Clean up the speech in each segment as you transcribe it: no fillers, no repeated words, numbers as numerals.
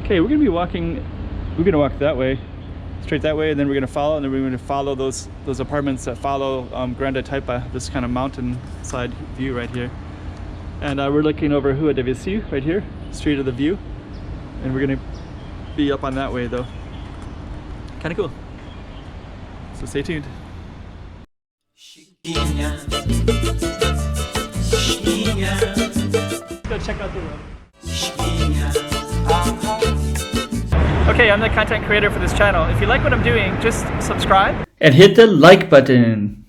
Okay, we're gonna walk that way, straight that way, and then we're gonna follow, and then we're gonna follow those apartments that follow Grande Taipa, this kind of mountainside view right here. And we're looking over Rua de Viseu right here, Street of the View, and we're gonna be up on that way though. Kind of cool. So stay tuned. Go check out the road. Okay, I'm the content creator for this channel. If you like what I'm doing, just subscribe and hit the like button.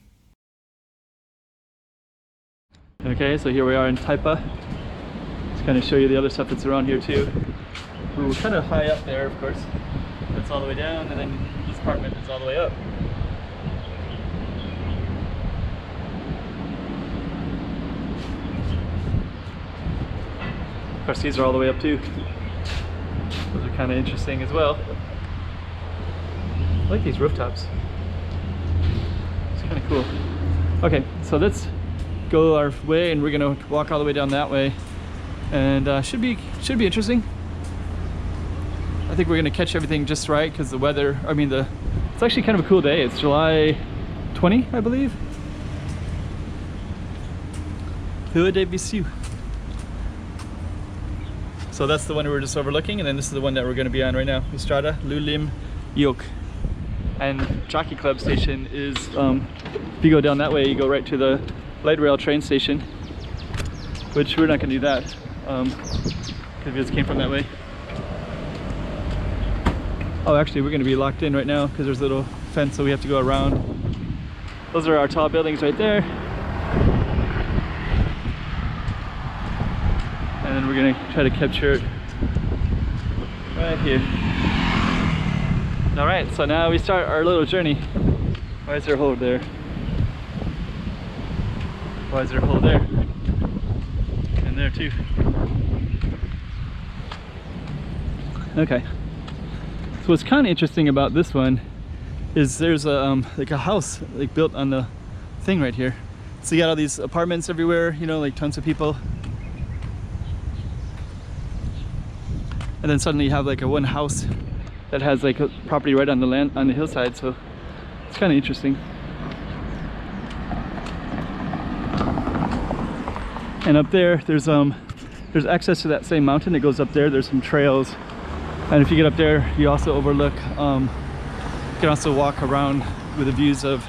Okay, so here we are in Taipa. Just kind of show you the other stuff that's around here too. We're kind of high up there, of course. That's all the way down, and then this apartment is all the way up. Of course, these are all the way up too. Those are kind of interesting as well. I like these rooftops. It's kind of cool. Okay, so let's go our way, and we're gonna walk all the way down that way, and should be interesting. I think we're gonna catch everything just right because the weather. I mean, it's actually kind of a cool day. It's July 20, I believe. Rua de Viseu. So that's the one we were just overlooking, and then this is the one that we're going to be on right now, Estrada Lou Lim Ieok. And Jockey Club station is, if you go down that way, you go right to the light rail train station, which we're not going to do that, because we just came from that way. Oh, actually, we're going to be locked in right now because there's a little fence, so we have to go around. Those are our tall buildings right there. And then we're going to try to capture it right here. Alright, so now we start our little journey. Why is there a hole there? Why is there a hole there? And there too. Okay. So what's kind of interesting about this one is there's a like a house like built on the thing right here. So you got all these apartments everywhere, you know, like tons of people. And then suddenly you have like a one house that has like a property right on the land, on the hillside, so it's kind of interesting. And up there, there's access to that same mountain that goes up there. There's some trails, and if you get up there, you also overlook. You can also walk around with the views of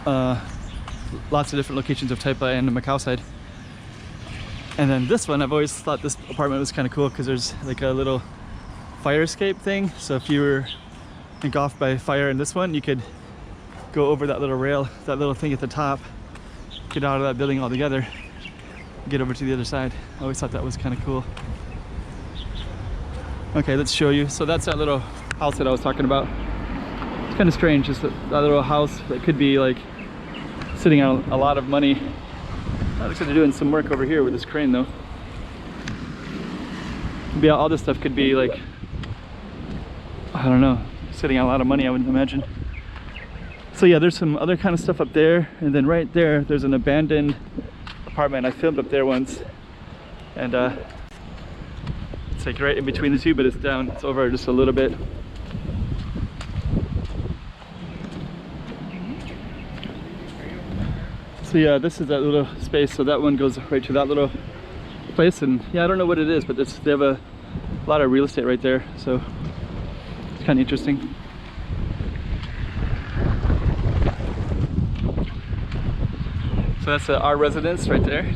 lots of different locations of Taipa and the Macau side. And then this one, I've always thought this apartment was kind of cool because there's like a little fire escape thing. So if you were engulfed by fire in this one, you could go over that little rail, that little thing at the top, get out of that building altogether, get over to the other side. I always thought that was kind of cool. Okay, let's show you. So that's that little house that I was talking about. It's kind of strange, just that little house that could be like sitting on a lot of money. Looks like they're doing some work over here with this crane though. Maybe all this stuff could be like, I don't know, sitting on a lot of money, I would imagine. So yeah, there's some other kind of stuff up there, and then right there, there's an abandoned apartment. I filmed up there once, and it's like right in between the two, but it's down, it's over just a little bit. So yeah, this is that little space, so that one goes right to that little place, and yeah, I don't know what it is, but they have a lot of real estate right there, so it's kind of interesting. So that's our residence right there,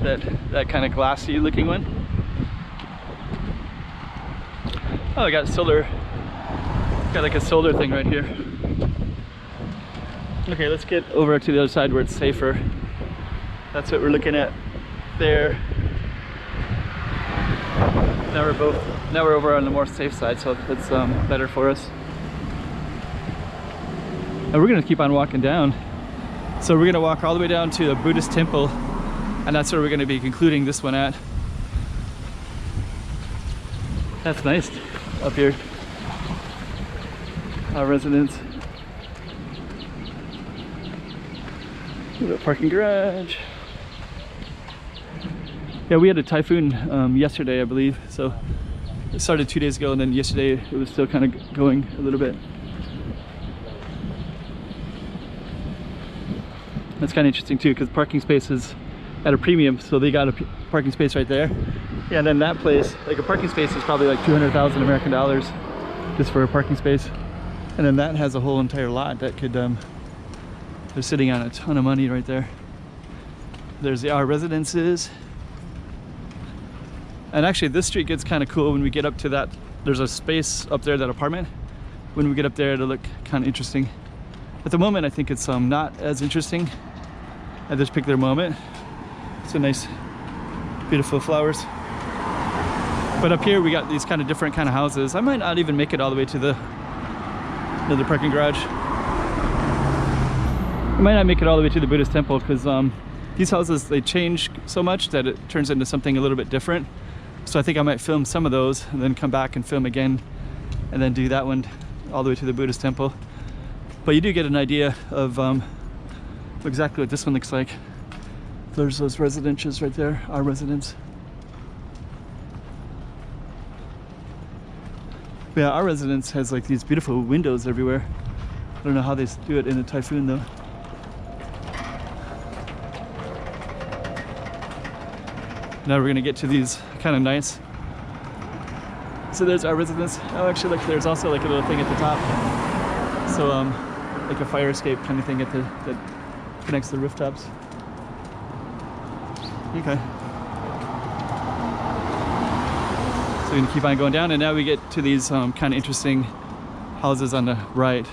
that kind of glassy looking one. Oh, I got solar, got like a solar thing right here. Okay, let's get over to the other side where it's safer. That's what we're looking at there. Now we're over on the more safe side, so it's better for us. And we're gonna keep on walking down. So we're gonna walk all the way down to the Buddhist temple, and that's where we're gonna be concluding this one at. That's nice up here. Our residence. Parking garage. Yeah, we had a typhoon yesterday, I believe, so It started 2 days ago, and then yesterday it was still kind of going a little bit. That's kind of interesting too, because parking space is at a premium, so they got a parking space right there. Yeah, and then that place, like a parking space is probably like 200,000 American dollars just for a parking space. And then that has a whole entire lot that could, they're sitting on a ton of money right there. There's our residences. And actually this street gets kind of cool when we get up to that. There's a space up there, that apartment. When we get up there, it'll look kind of interesting. At the moment, I think it's not as interesting. I just picked their moment. It's a nice, beautiful flowers. But up here, we got these kind of different kind of houses. I might not even make it all the way to the parking garage. I might not make it all the way to the Buddhist temple, because these houses, they change so much that it turns into something a little bit different. So I think I might film some of those and then come back and film again and then do that one all the way to the Buddhist temple. But you do get an idea of exactly what this one looks like. There's those residences right there, our residence. Yeah, our residence has like these beautiful windows everywhere. I don't know how they do it in a typhoon though. Now we're gonna get to these kind of nice. So there's our residence. Oh, actually, look, there's also like a little thing at the top. So like a fire escape kind of thing at that connects the rooftops. Okay. So we're gonna keep on going down, and now we get to these kind of interesting houses on the right.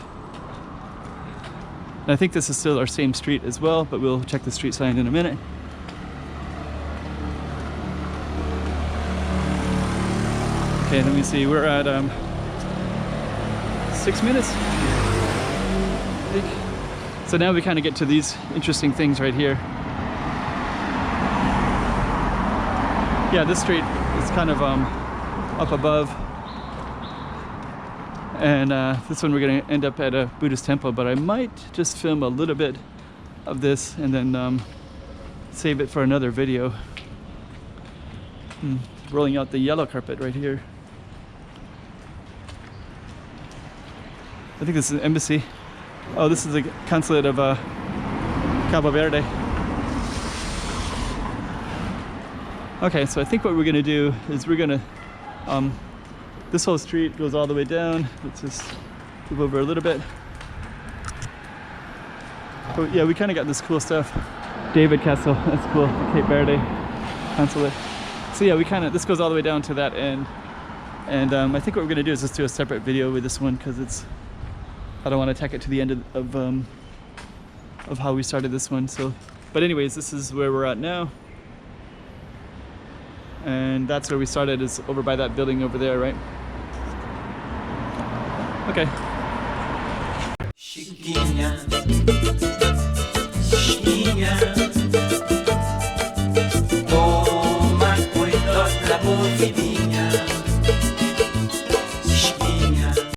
And I think this is still our same street as well, but we'll check the street sign in a minute. Okay, let me see, we're at 6 minutes, I think. So now we kind of get to these interesting things right here. Yeah, this street is kind of up above. And this one we're gonna end up at a Buddhist temple, but I might just film a little bit of this and then save it for another video. Rolling out the yellow carpet right here. I think this is an embassy. Oh, this is the consulate of Cabo Verde. Okay, so I think what we're gonna do is we're gonna, this whole street goes all the way down. Let's just move over a little bit. But yeah, we kind of got this cool stuff. David Castle, that's cool, the Cape Verde consulate. So yeah, we kind of, this goes all the way down to that end. And I think what we're gonna do is just do a separate video with this one, because it's, I don't want to tack it to the end of how we started this one. So, but anyways, this is where we're at now, and that's where we started, is over by that building over there, right? Okay.